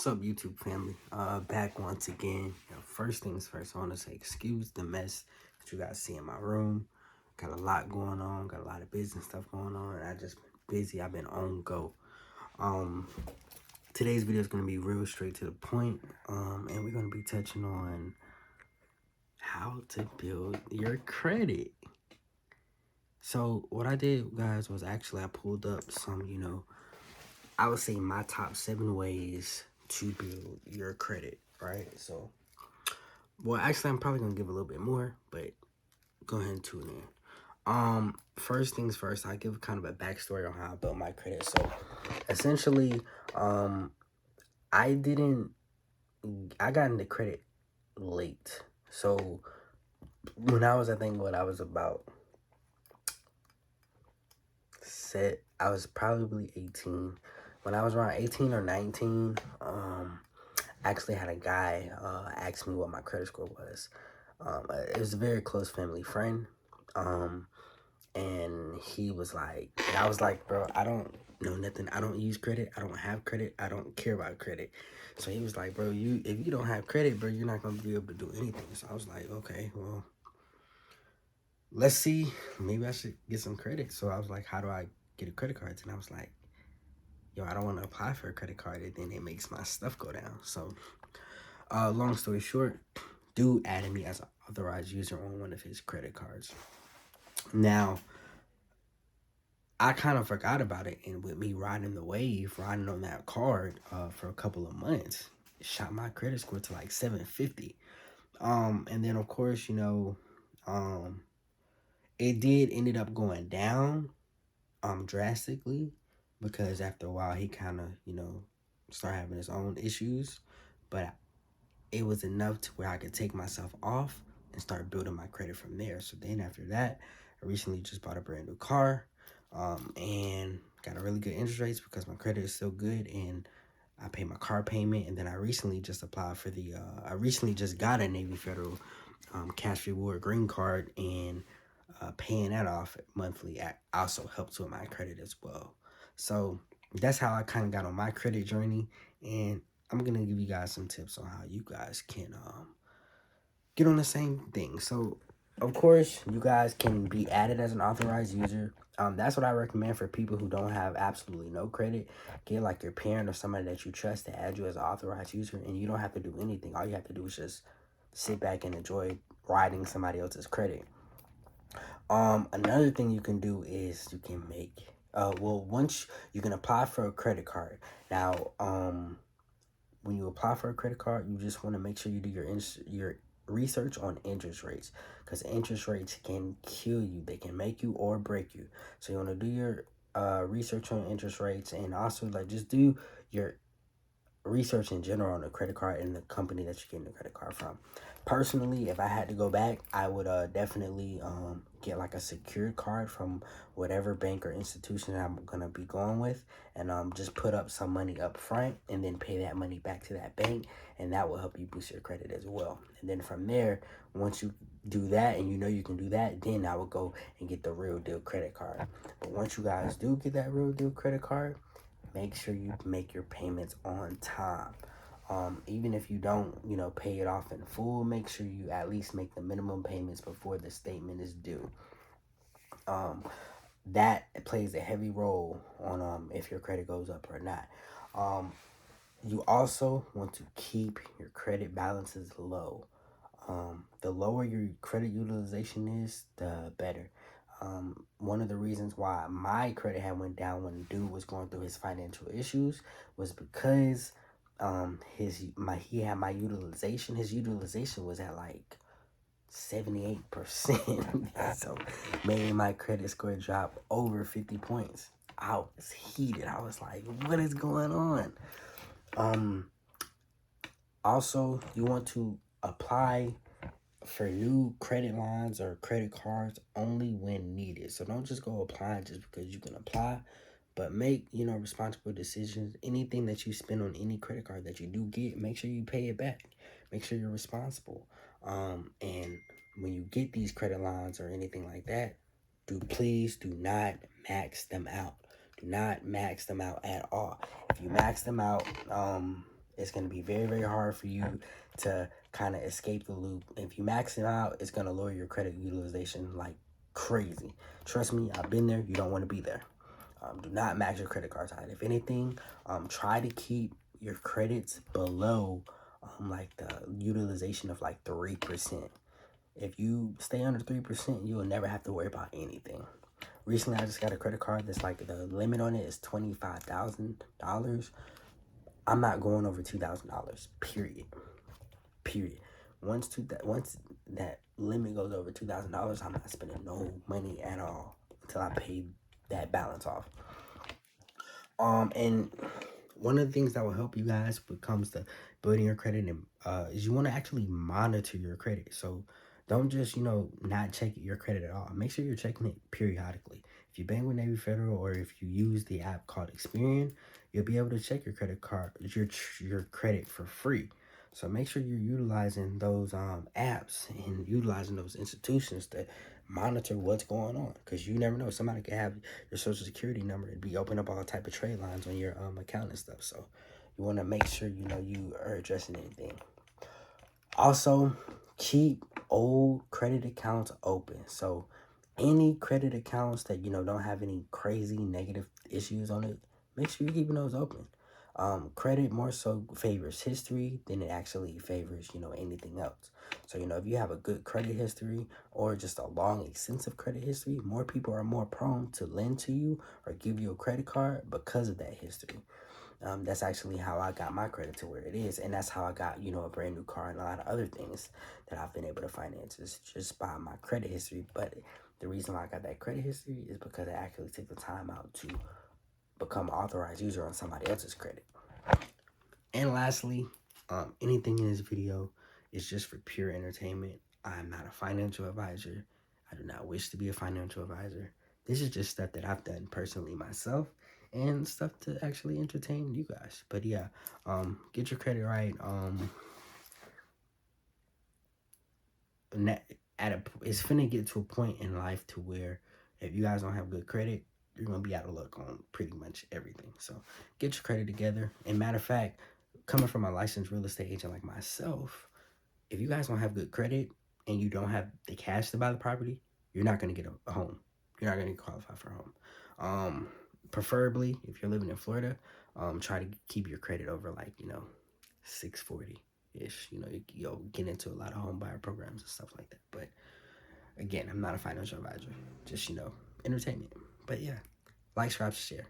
What's up, YouTube family? Back once again. First things first, I want to say excuse the mess that you guys see in my room. Got a lot going on, got a lot of business stuff going on, and I just been busy. I've been on go. Um, Today's video is gonna be real straight to the point. And we're gonna be touching on how to build your credit. So what I did, guys, was actually I pulled up some, I would say my top 7 ways to build your credit, right? So, well, actually, I'm probably gonna give a little bit more, but go ahead and tune in. First things first, I give kind of a backstory on how I built my credit. So, essentially, I got into credit late. So, when I was, I think, I was about I was probably 18. When I was around 18 or 19, I actually had a guy ask me what my credit score was. It was a very close family friend. And he was like, and I was like, bro, I don't know nothing. I don't use credit. I don't have credit. I don't care about credit. So he was like, bro, if you don't have credit, bro, you're not going to be able to do anything. So I was like, okay, well, let's see. Maybe I should get some credit. So I was like, how do I get a credit card? And I was like, yo, I don't want to apply for a credit card, and then it makes my stuff go down. So, long story short, dude added me as an authorized user on one of his credit cards. Now, I kind of forgot about it, and with me riding the wave, riding on that card for a couple of months, it shot my credit score to like 750. And then of course, it did ended up going down drastically, because after a while he kind of, started having his own issues. But it was enough to where I could take myself off and start building my credit from there. So then after that, I recently just bought a brand new car, and got a really good interest rates because my credit is still good, and I pay my car payment. And then I recently just applied for I recently just got a Navy Federal cash reward green card, and paying that off monthly also helps with my credit as well. So that's how I kind of got on my credit journey, and I'm gonna give you guys some tips on how you guys can get on the same thing. So, of course, you guys can be added as an authorized user. That's what I recommend for people who don't have absolutely no credit. Get like your parent or somebody that you trust to add you as an authorized user, and you don't have to do anything. All you have to do is just sit back and enjoy riding somebody else's credit. Another thing you can do is you can make once you can apply for a credit card. Now, when you apply for a credit card, you just want to make sure you do your research on interest rates, because interest rates can kill you. They can make you or break you. So you want to do your research on interest rates, and also like just do your research in general on the credit card and the company that you're getting the credit card from. Personally, if I had to go back, I would definitely get like a secured card from whatever bank or institution I'm gonna be going with, and just put up some money up front and then pay that money back to that bank, and that will help you boost your credit as well. And then from there, once you do that and you know you can do that, then I would go and get the real deal credit card. But once you guys do get that real deal credit card, make sure you make your payments on time. Even if you don't, pay it off in full, make sure you at least make the minimum payments before the statement is due. That plays a heavy role on if your credit goes up or not. You also want to keep your credit balances low. The lower your credit utilization is, the better. One of the reasons why my credit had went down when dude was going through his financial issues was because he had my utilization. His utilization was at like 78%. So made my credit score drop over 50 points. I was heated. I was like, what is going on? Also, you want to apply for new credit lines or credit cards only when needed. So don't just go applying just because you can apply, but make, responsible decisions. Anything that you spend on any credit card that you do get, make sure you pay it back. Make sure you're responsible. And when you get these credit lines or anything like that, please do not max them out. Do not max them out at all. If you max them out, It's going to be very, very hard for you to kind of escape the loop. If you max it out, it's going to lower your credit utilization like crazy. Trust me, I've been there. You don't want to be there. Do not max your credit cards out. If anything, try to keep your credits below like the utilization of like 3%. If you stay under 3%, you will never have to worry about anything. Recently, I just got a credit card that's like the limit on it is $25,000. I'm not going over $2,000. Period. Once that limit goes over $2,000, I'm not spending no money at all until I pay that balance off. And one of the things that will help you guys when it comes to building your credit is you want to actually monitor your credit. So don't just, not check your credit at all. Make sure you're checking it periodically. If you bank with Navy Federal or if you use the app called Experian, you'll be able to check your credit card, your credit for free. So make sure you're utilizing those apps and utilizing those institutions to monitor what's going on, because you never know. Somebody could have your social security number and be opening up all type of trade lines on your account and stuff. So you want to make sure you are addressing anything. Also, keep old credit accounts open. So any credit accounts that don't have any crazy negative issues on it, make sure you're keeping those open. Credit more so favors history than it actually favors anything else. So if you have a good credit history or just a long extensive credit history, more people are more prone to lend to you or give you a credit card because of that history. That's actually how I got my credit to where it is, and that's how I got a brand new car and a lot of other things that I've been able to finance is just by my credit history. But the reason why I got that credit history is because I actually took the time out to become an authorized user on somebody else's credit. And lastly, anything in this video is just for pure entertainment. I'm not a financial advisor. I do not wish to be a financial advisor. This is just stuff that I've done personally myself and stuff to actually entertain you guys. But yeah, get your credit right. It's finna get to a point in life to where if you guys don't have good credit, you're gonna be out of luck on pretty much everything. So get your credit together. And matter of fact, coming from a licensed real estate agent like myself, if you guys don't have good credit and you don't have the cash to buy the property, you're not gonna get a home. You're not gonna qualify for a home. Preferably, if you're living in Florida, try to keep your credit over like 640 ish. You'll get into a lot of home buyer programs and stuff like that. But again, I'm not a financial advisor. Just entertainment. But yeah, like, subscribe, share.